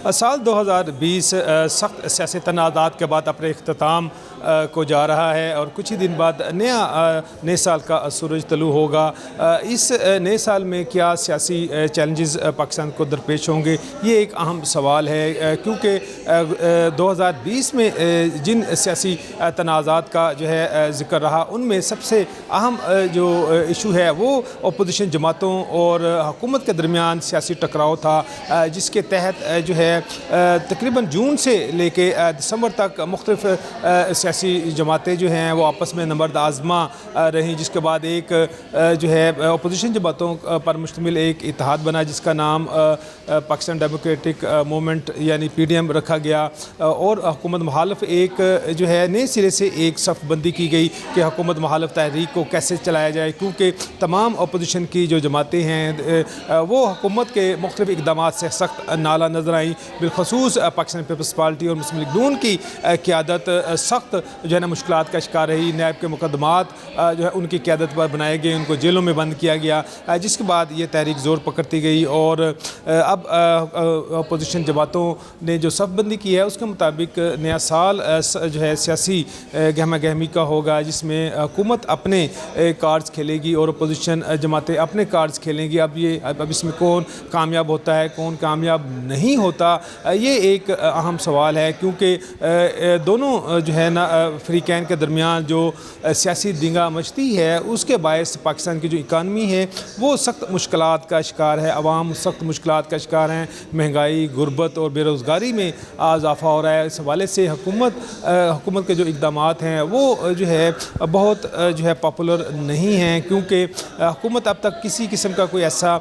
साल 2020 सख्त सियासी तनाज़ात के बाद अपने इख्तिताम को जा रहा है और कुछ ही दिन बाद नए साल का सूरज तलू होगा। इस नए साल में क्या सियासी चैलेंजेस पाकिस्तान को दरपेश होंगे, ये एक अहम सवाल है, क्योंकि 2020 में जिन सियासी तनाज़ात का जो है ज़िक्र रहा, उनमें सबसे अहम जो इशू है वो अपोजिशन जमातों और हुकूमत के दरमियान सियासी टकराव था, जिसके तहत जो है तकरीबन जून से लेके दिसंबर तक मुख्तलिफ सियासी जमातें जो हैं वो आपस में नबर्द आज़मा रहीं, जिसके बाद एक जो है अपोजिशन जमातों पर मुश्तमिल एक इत्तेहाद बना जिसका नाम पाकिस्तान डेमोक्रेटिक मूवमेंट यानी PDM रखा गया। और हुकूमत मुखालिफ एक जो है नए सिरे से एक सफ़ बंदी की गई कि हुकूमत मुखालिफ तहरीक को कैसे चलाया जाए, क्योंकि तमाम अपोजिशन की जो जमातें हैं वो हुकूमत के मुख्तलिफ इक़दाम से सख्त नाला नज़र आई। बिलखसूस पाकिस्तान पीपल्स पार्टी और मुस्लिम लीग नून की क़यादत सख्त जो है ना मुश्किलात का शिकार रही। नैब के मुकदमात जो है उनकी क़यादत पर बनाए गए, उनको जेलों में बंद किया गया, जिसके बाद ये तहरीक ज़ोर पकड़ती गई और अब अपोजिशन जमातों ने जो सफ़बंदी की है उसके मुताबिक नया साल जो है सियासी गहमा गहमी का होगा, जिसमें हुकूमत अपने कार्ड्स खेलेगी और अपोजिशन जमातें अपने कार्ड्स खेलेंगी। अब इसमें कौन कामयाब होता है, कौन कामयाब नहीं होता, ये एक अहम सवाल है, क्योंकि दोनों जो है ना फ़रीक़ैन के दरमियान जो सियासी दंगा मचती है उसके बायस पाकिस्तान की जो इकानमी है वो सख्त मुश्किलात का शिकार है। अवाम सख्त मुश्किलात का शिकार हैं, महंगाई, गुर्बत और बेरोज़गारी में इजाफ़ा हो रहा है। इस हवाले से हुकूमत के जो इक़दामात हैं वो जो है बहुत जो है पॉपुलर नहीं हैं, क्योंकि हुकूमत अब तक किसी किस्म का कोई ऐसा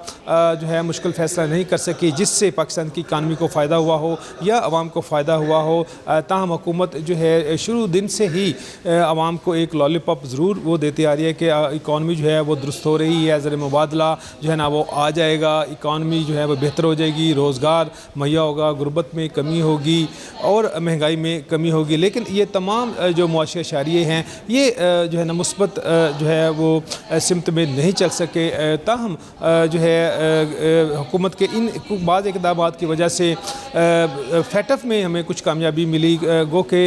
जो है मुश्किल फ़ैसला नहीं कर सकी जिससे पाकिस्तान की इकानमी को फ़ायदा हुआ हो या आवाम को फ़ायदा हुआ हो। ताहम हुकूमत जो है शुरू दिन से ही आवाम को एक लॉलीपॉप ज़रूर वो देती आ रही है कि इकानमी जो है वो दुरुस्त हो रही है, ज़र मुबादला जो है ना वो आ जाएगा, इकानमी जो है वो बेहतर हो जाएगी, रोज़गार मुहैया होगा, गुर्बत में कमी होगी और महंगाई में कमी होगी। लेकिन ये तमाम जो मुआशी इशारे हैं ये जो है ना मुस्बत जो है वो सिमत में नहीं चल सके। ताहम जो है हुकूमत के इन बाज़ इक़दामात की वजह से फैटफ में हमें कुछ कामयाबी मिली, गो के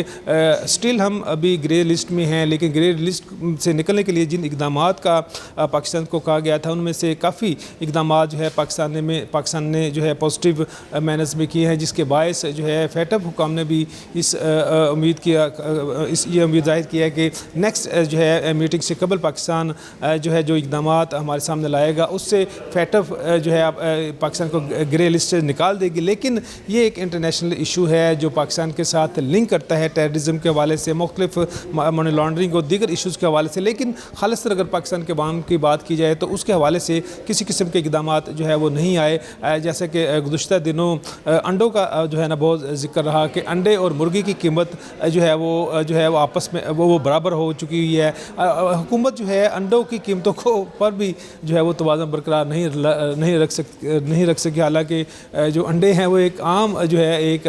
स्टिल हम अभी ग्रे लिस्ट में हैं, लेकिन ग्रे लिस्ट से निकलने के लिए जिन इक़दामात का पाकिस्तान को कहा गया था उनमें से काफ़ी इक़दामात जो है पाकिस्तान ने जो है पॉजिटिव मैनर्स में किए हैं, जिसके बायस जो है फैटफ हुकाम ने भी इस ये उम्मीद जाहिर किया है कि नेक्स्ट जो है मीटिंग से कबल पाकिस्तान जो है जो इक़दामात हमारे सामने लाएगा उससे फैटफ जो है पाकिस्तान को ग्रे लिस्ट से निकाल देगी। लेकिन ये एक इंटरनेशनल इशू है जो पाकिस्तान के साथ लिंक करता है टेररिज्म के हवाले से, मुख्तलिफ मनी लॉन्ड्रिंग और दीगर इशूज़ के हवाले से। लेकिन खालिस्तर अगर पाकिस्तान के अवाम की बात की जाए तो उसके हवाले से किसी किस्म के इक़दामात जो है वो नहीं आए। जैसे कि गुज़श्ता दिनों अंडों का जो है ना बहुत ज़िक्र रहा कि अंडे और मुर्गी की कीमत जो है वो आपस में वो बराबर हो चुकी हुई है। हुकूमत जो है अंडों की कीमतों को पर भी जो है वो तवाज़ुन बरकरार नहीं रख सकी। हालांकि जो अंडे हैं वो एक आम जो है एक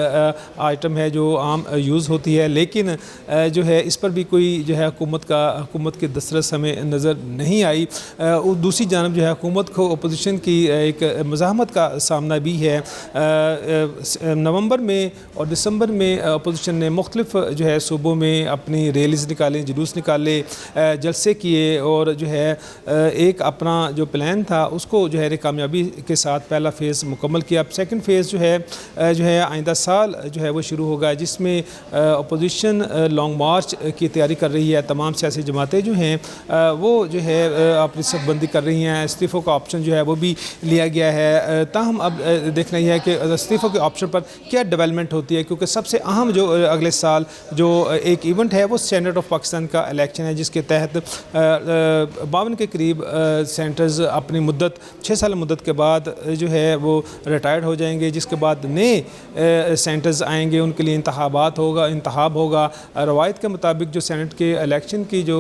आइटम है जो आम यूज़ होती है, लेकिन जो है इस पर भी कोई जो है हुकूमत की दस्तरस हमें नज़र नहीं आई। दूसरी जानब जो है हुकूमत को अपोजिशन की एक मज़ाहमत का सामना भी है। नवंबर में और दिसंबर में अपोजिशन ने मुख्तलिफ जो है सूबों में अपनी रैलीज़ निकाले, जुलूस निकाले, जलसे किए और जो है एक अपना जो प्लान था उसको जो है कामयाबी के साथ पहला फ़ेज़ मुकम्मल किया। अब सेकंड फ़ेज़ जो है आइंदा साल जो है वो शुरू होगा, जिसमें अपोजिशन लॉन्ग मार्च की तैयारी कर रही है। तमाम सियासी जमातें जो हैं वो जो है अपनी सफ़बंदी कर रही हैं, इस्तीफ़ों का ऑप्शन जो है वो भी लिया गया है। ताहम अब देखना यह है कि इस्तीफ़ों के ऑप्शन पर क्या डेवलपमेंट होती है, क्योंकि सबसे अहम जो अगले साल जो एक इवेंट है वो सेनेट ऑफ पाकिस्तान का इलेक्शन है, जिसके तहत 52 के करीब सेनेटर्स अपनी मुद्दत 6 साल मुद्दत के बाद जो है वो रिटायर्ड हो जाएंगे, जिसके बाद नए सेनेटर्स आएंगे, उनके लिए इंतखाब होगा। रवायत के मुताबिक जो सेनेट के इलेक्शन की जो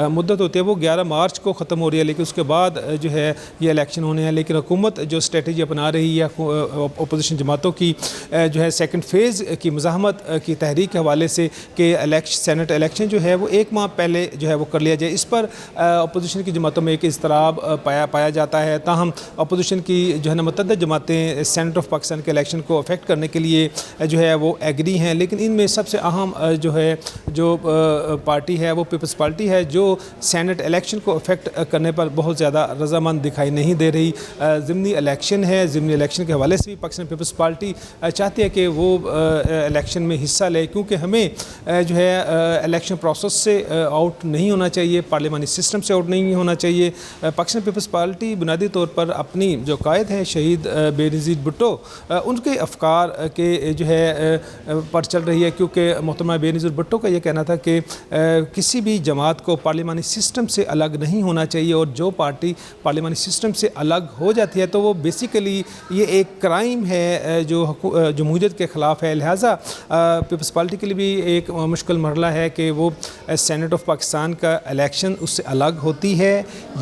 मुद्दत होती है वो 11 मार्च को ख़त्म हो रही है, लेकिन उसके बाद जो है ये इलेक्शन होने हैं। लेकिन हुकूमत जो स्ट्रेटजी अपना रही है अपोजिशन जमातों की जो है सेकंड फेज़ की मज़ाहमत की तहरीक के हवाले से कि सेनेट इलेक्शन जो है वो 1 माह पहले जो है वो कर लिया जाए, इस पर अपोजिशन की जमातों में एक इज़्तिराब पाया जाता है। ताहम अपोजिशन की जो है ना मुतअद्दिद जमातें सेनेट ऑफ पाकिस्तान के इलेक्शन को अफेक्ट करने के लिए जो है वो एग्री हैं, लेकिन इनमें सबसे अहम जो पार्टी है वो पीपल्स पार्टी है, जो सेनेट इलेक्शन को अफेक्ट करने पर बहुत ज़्यादा रजामंद दिखाई नहीं दे रही। ज़िमनी इलेक्शन है, ज़िमनी इलेक्शन के हवाले से भी पाकिस्तान पीपल्स पार्टी चाहती है कि वो इलेक्शन में हिस्सा ले, क्योंकि हमें जो है इलेक्शन प्रोसेस से आउट नहीं होना चाहिए, पार्लियामानी सिस्टम से आउट नहीं होना चाहिए। पाकिस्तान पीपल्स पार्टी बुनियादी तौर पर अपनी जो कायद हैं शहीद बेनज़ीर भुट्टो उनके अफकार के जो है पर चल रही है, क्योंकि मोहतरमा बेनज़ीर भुट्टो का ये कहना था कि किसी भी जमात को पार्लियामानी सिस्टम से अलग नहीं होना चाहिए, और जो पार्टी पार्लियामानी सिस्टम से अलग हो जाती है तो वो बेसिकली ये एक क्राइम है जो जमहूरियत के ख़िलाफ़ है। लिहाजा पीपल्स पार्टी के लिए भी एक मुश्किल मरला है कि वो सेनेट ऑफ पाकिस्तान का इलेक्शन उससे अलग होती है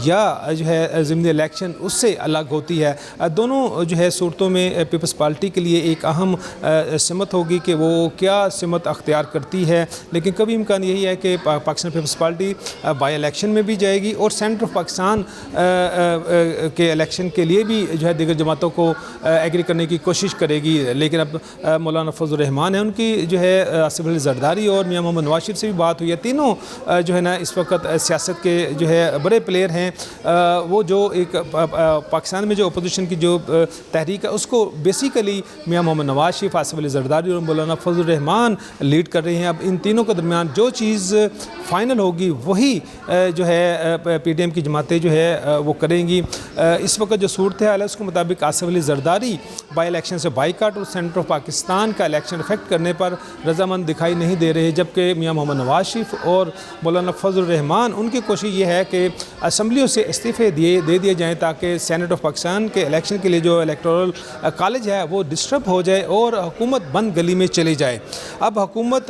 या जो है ज़िमनी इलेक्शन उससे अलग होती है। दोनों जो है सूरतों में पीपल्स पार्टी के लिए एक अहम सिमत होगी कि वो क्या सिमत अख्तियार करती है, लेकिन कभी इम्कान यही है कि Pakistan Peoples Party by election में भी जाएगी और सेनेट ऑफ पाकिस्तान के इलेक्शन के लिए भी जो है दीगर जमातों को एग्री करने की कोशिश करेगी। लेकिन अब मौलाना फजल रहमान है, उनकी जो है आसिफ अली जरदारी और मियां मोहम्मद नवाज शरीफ से भी बात हुई है। तीनों जो है ना इस वक्त सियासत के जो है बड़े प्लेयर हैं। वो जो एक पाकिस्तान में जो अपोजिशन की जो तहरीक है उसको बेसिकली मियां मोहम्मद नवाज शरीफ, आसिफ अली जरदारी और मौलाना फजल रहमान लीड कर रहे हैं। अब इन तीनों के दरमियान जो चीज़ फ़ाइनल होगी वही जो है PDM की जमातें जो है वो करेंगी। इस वक्त जो सूरत हाल है उसके मुताबिक आसिफ अली जरदारी बाई इलेक्शन से बाइकाट और सेंटर ऑफ पाकिस्तान का इलेक्शन इफेक्ट करने पर रजामंद दिखाई नहीं दे रहे, जबकि मियां मोहम्मद नवाज शरीफ और मौलाना फजल रहमान उनकी कोशिश ये है कि असम्बलियों से इस्तीफ़े दे दिए जाएँ ताकि सेनेट ऑफ पाकिस्तान के इलेक्शन के लिए जो इलेक्टोरल कॉलेज है वो डिस्टर्ब हो जाए और हुकूमत बंद गली में चली जाए। अब हुकूमत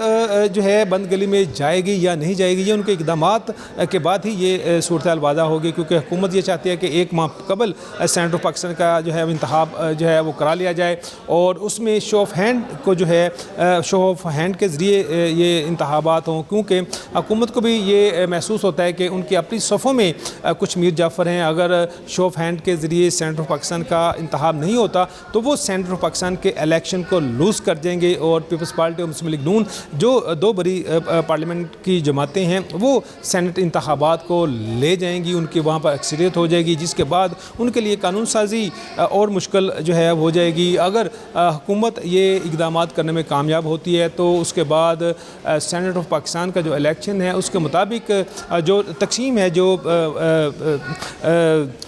जो है बंद गली में जाएगी या नहीं जाएगी, ये उनके इक़दामात के बाद ही ये सूरत हाल वाज़ा होगी, क्योंकि हुकूमत ये चाहती है कि एक माह कबल सेनेट ऑफ पाकिस्तान का जो है इंतखाब जो है वो करा लिया जाए और उसमें शो ऑफ हैंड को जो है शो ऑफ हैंड के ज़रिए ये इंतखाबात हों, क्योंकि हुकूमत को भी ये महसूस होता है कि उनकी अपनी सफ़ों में कुछ मीर जाफ़र हैं। अगर शो ऑफ हैंड के ज़रिए सेनेट ऑफ पाकिस्तान का इंतखाब नहीं होता तो वो सेनेट ऑफ पाकिस्तान के इलेक्शन को लूज़ कर देंगे और पीपल्स पार्टी और मुस्लिम लीग नून जो दो बड़ी पार्लियामेंट की जमातें हैं वो सेनेट इंतखाबात को ले जाएंगी, उनकी वहाँ पर अक्सरियत हो जाएगी, जिसके बाद उनके लिए कानून साजी और मुश्किल जो है हो जाएगी। अगर हुकूमत ये इक़दामात करने में कामयाब होती है तो उसके बाद सेनेट ऑफ पाकिस्तान का जो इलेक्शन है उसके मुताबिक जो तकसीम है, जो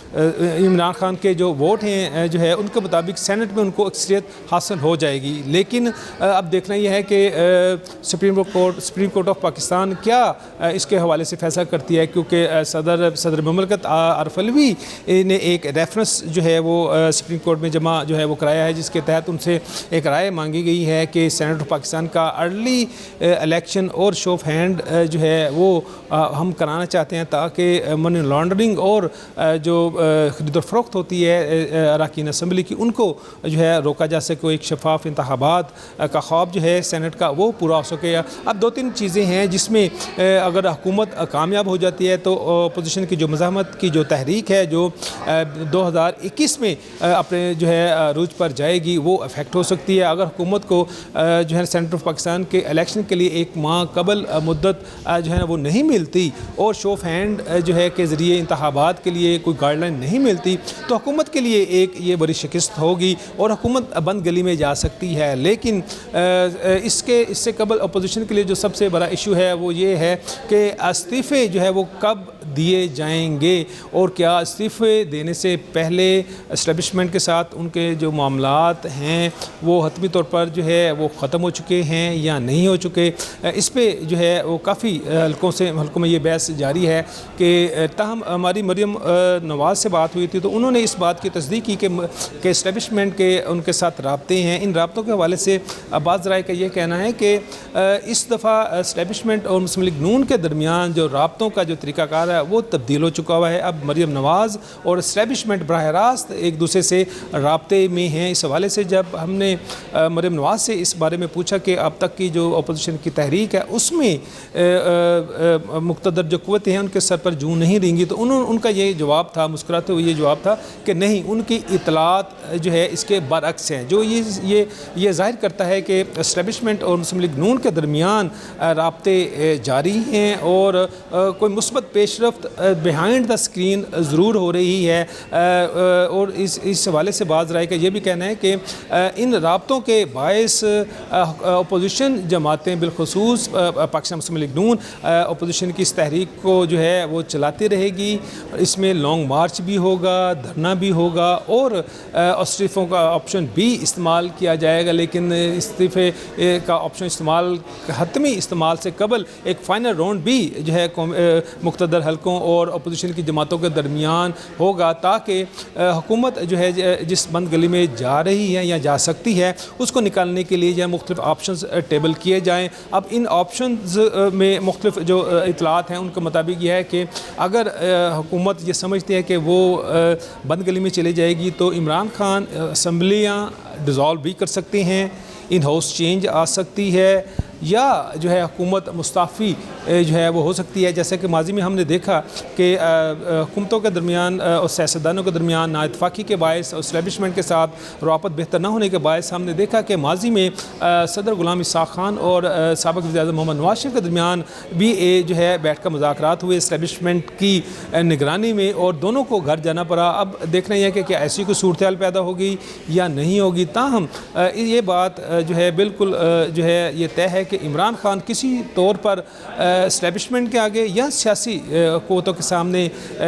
इमरान खान के जो वोट हैं जो है उनके मुताबिक सेनेट में उनको अक्सरियत हासिल हो जाएगी। लेकिन अब देखना यह है कि सुप्रीम कोर्ट ऑफ पाकिस्तान क्या इसके हवाले से फैसला करती है, क्योंकि सदर ममलकत आरिफ अलवी ने एक रेफरेंस जो है वो सुप्रीम कोर्ट में जमा जो है वो कराया है, जिसके तहत उनसे एक राय मांगी गई है कि सेनेट ऑफ पाकिस्तान का अर्ली इलेक्शन और शो ऑफ हैंड जो है वो हम कराना चाहते हैं ताकि मनी लॉन्ड्रिंग और जो खरीद फरोख्त होती है अरकान असम्बली की उनको जो है रोका जा सके, एक शफाफ इंतखाबात का ख्वाब जो है सेनेट का वो पूरा हो सके। अब दो तीन चीज़ें हैं जिसमें अगर हुकूमत कामयाब हो जाती है तो अपोजिशन की जो मज़ाहमत की जो तहरीक है जो 2021 में अपने जो है अरूज पर जाएगी वो अफेक्ट हो सकती है। अगर हुकूमत को जो है सेनेट ऑफ पाकिस्तान के इलेक्शन के लिए एक माह कबल मुद्दत जो है वो नहीं मिलती और शो ऑफ हैंड जो है के ज़रिए इंतखाबात के लिए कोई गाइडलाइन नहीं मिलती तो हुकूमत के लिए एक ये बड़ी शिकस्त होगी और हुकूमत बंद गली में जा सकती है। लेकिन इससे कबल अपोजिशन के लिए जो सबसे बड़ा इशू है वो ये है कि इस्तीफ़े जो है वो कब दिए जाएंगे और क्या इस्तीफ़े देने से पहले एस्टेब्लिशमेंट के साथ उनके जो मामलात हैं वो हतमी तौर पर जो है वो ख़त्म हो चुके हैं या नहीं हो चुके। इस पे जो है वो काफ़ी हल्कों में ये बहस जारी है कि ताहम हमारी मरियम नवाज़ से बात हुई थी तो उन्होंने इस बात की तस्दीक की कि एस्टेब्लिशमेंट के उनके साथ राब्ते हैं। इन राब्तों के हवाले से अब्बास राय का ये कहना है कि इस दफ़ा एस्टेब्लिशमेंट और मुस्लिम लीग नून के दरमियान जो राब्तों का जो तरीक़ाकार वो तब्दील हो चुका हुआ है। अब मरीम नवाज़ और इस्टेब्लिशमेंट बराह रास्त एक दूसरे से राब्ते में हैं। इस हवाले से जब हमने मरीम नवाज़ से इस बारे में पूछा कि अब तक की जो अपोजिशन की तहरीक है उसमें मुक़्तदर जो क़ुव्वतें हैं उनके सर पर जूं नहीं रेंगी, तो उनका ये जवाब था, मुस्कुराते हुए ये जवाब था कि नहीं, उनकी इतलात जो है इसके बरअक्स हैं। जो ये ज़ाहिर करता है कि इस्टेब्लिशमेंट और मुस्लिम लीग नून के दरमियान राब्ते जारी हैं और कोई मुस्बत पेशरफ्त बिहाइंड द स्क्रीन ज़रूर हो रही है। और इस हवाले से बाज़ राय का ये भी कहना है कि इन राब्तों के बायस अपोजिशन जमातें बिलखुसूस पाकिस्तान मुस्लिम लीग नून अपोजिशन की इस तहरीक को जो है वो चलाती रहेगी। इसमें लॉन्ग मार्च भी होगा, धरना भी होगा और इस्तीफ़ों का ऑप्शन भी इस्तेमाल किया जाएगा। लेकिन इस्तीफ़े का ऑप्शन इस्तेमाल हतमी इस्तेमाल से कबल एक फ़ाइनल राउंड भी जो है मुक़्तदर हलकों और अपोजिशन की जमातों के दरमियान होगा, ताकि हुकूमत जो है जिस बंद गली में जा रही है या जा सकती है उसको निकालने के लिए जो मुख्तलिफ ऑप्शंस टेबल किए जाएँ। अब इन ऑप्शंस में मुख्तलिफ जो इतलात हैं उनके मुताबिक यह है कि अगर हुकूमत ये समझती है कि वो बंद गली में चली जाएगी तो इमरान खान असम्बलियाँ डिज़ोल्व भी कर सकते हैं, इन हाउस चेंज आ सकती है, या जो है हुकूमत मुस्ताफ़ी जो है वो हो सकती है। जैसे कि माजी में हमने देखा कि हुकूमतों के दरमियान और सियासतदानों के दरमियान नाइतफ़ाक़ी के बायस और इस्टेब्लिशमेंट के साथ रवाबत बेहतर न होने के बायस हमने देखा कि माजी में सदर ग़ुलाम इसाक़ खान और साबिक़ वज़ीर-ए-आज़म मोहम्मद नवाज़ शरीफ के दरमियान भी जो है बैठ कर मुज़ाकरात हुए इस्टेब्लिशमेंट की निगरानी में, और दोनों को घर जाना पड़ा। अब देखना यह है कि क्या ऐसी कोई सूरत हाल पैदा होगी या नहीं होगी। ताहम ये बात जो है बिल्कुल जो है ये तय है कि इमरान खान किसी तौर पर इस्टेब्लिशमेंट के आगे या सियासी क़ुव्वतों के सामने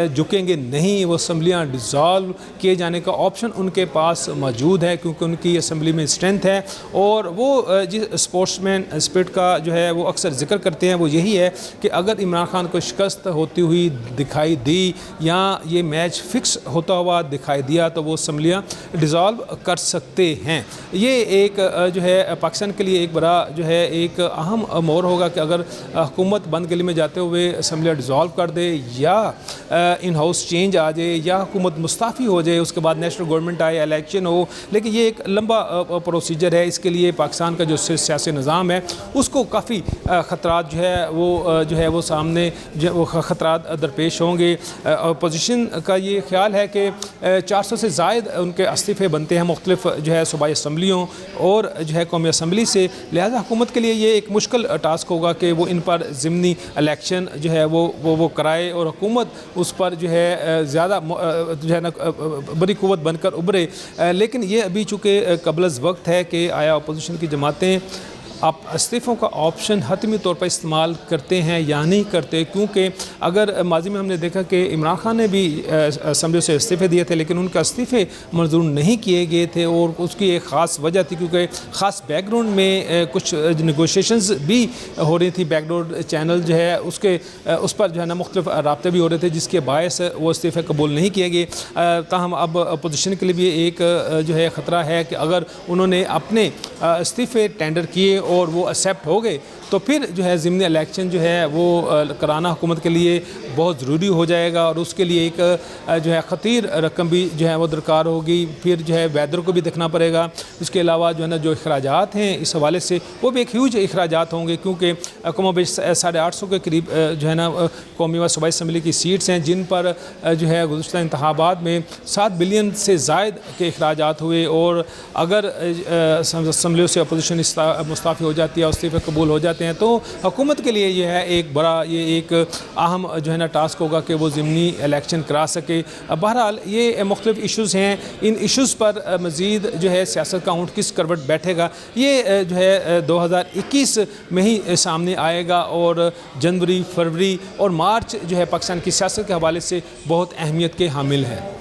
झुकेंगे नहीं। वो असम्बलियाँ डिज़ोल्व किए जाने का ऑप्शन उनके पास मौजूद है, क्योंकि उनकी असम्बली में स्ट्रेंथ है। और वो जिस स्पोर्ट्समैन स्पिरिट का जो है वो अक्सर जिक्र करते हैं वो यही है कि अगर इमरान खान को शिकस्त होती हुई दिखाई दी या ये मैच फिक्स होता हुआ दिखाई दिया तो वो असम्बलियाँ डिज़ोल्व कर सकते हैं। ये एक जो है पाकिस्तान के लिए एक बड़ा जो है एक अहम मोड़ होगा कि अगर हुकूमत बंद गली में जाते हुए असम्बलियाँ डिज़ोल्व कर दे या इन हाउस चेंज आ जाए या हुकूमत मुस्ताफ़ी हो जाए, उसके बाद नेशनल गवर्नमेंट आए, इलेक्शन हो। लेकिन ये एक लंबा प्रोसीजर है, इसके लिए पाकिस्तान का जो सियासी निज़ाम है उसको काफ़ी ख़तरात जो है वो सामने वो ख़तरात दरपेश होंगे। अपोजिशन का ये ख्याल है कि 400 से ज़ायद उनके इस्तीफ़े बनते हैं मुख्तलिफ जो है सूबाई असम्बलियों और जो है कौमी असम्बली से। लिहाजा हुकूमत के लिए ये एक मुश्किल टास्क होगा कि वो इन पर ज़िमनी इलेक्शन जो है वो कराए और हुकूमत उस पर जो है ज़्यादा जो है ना बड़ी क़ुव्वत बनकर उभरे। लेकिन ये अभी चूँकि क़ब्ल वक्त है कि आया अपोजिशन की जमातें आप इस्तीफ़ों का ऑप्शन हतमी तौर पर इस्तेमाल करते हैं या नहीं करते, क्योंकि अगर माजी में हमने देखा कि इमरान खान ने भी असम्बली से इस्तीफ़े दिए थे लेकिन उनका इस्तीफ़े मंजूर नहीं किए गए थे, और उसकी एक ख़ास वजह थी क्योंकि ख़ास बैकग्राउंड में कुछ नेगोशिएशंस भी हो रही थी। बैकडोर चैनल जो है उस पर जो है ना मुख्तलिफ राब्ते भी हो रहे थे जिसके बायस वो इस्तीफ़े कबूल नहीं किए गए। ताहम अब अपोजिशन के लिए भी एक जो है ख़तरा है कि अगर उन्होंने अपने इस्तीफ़े टेंडर किए और वो एक्सेप्ट हो गए तो फिर जो है ज़िमनी इलेक्शन जो है वो कराना हुकूमत के लिए बहुत ज़रूरी हो जाएगा, और उसके लिए एक जो है ख़तीर रकम भी जो है वो दरकार होगी। फिर जो है वेदर को भी देखना पड़ेगा। उसके अलावा जो है ना जो अखराजात हैं इस हवाले से वो भी एक ह्यूज अखराजात होंगे, क्योंकि कमोबेश 850 के करीब जो है ना कौमी व सूबाई असम्बली की सीट्स हैं जिन पर जो है गुज़श्ता इंतखाबात में 7 बिलियन से ज़ायद के अखराजात हुए। और अगर असम्बलियों से अपोजिशन मुस्ताफ़ी हो जाती है, इस्तीफ़े कबूल हो जाते हैं, तो हुकूमत के लिए यह है एक बड़ा ये एक अहम जो है ना टास्क होगा कि वो ज़िमनी इलेक्शन करा सके। बहरहाल ये मुख्तलिफ इशूज़ हैं, इन इशूज़ पर मज़ीद जो है सियासत का ऊँट किस करवट बैठेगा ये जो है 2021 में ही सामने आएगा, और जनवरी, फरवरी और मार्च जो है पाकिस्तान की सियासत के हवाले से बहुत अहमियत के हामिल है।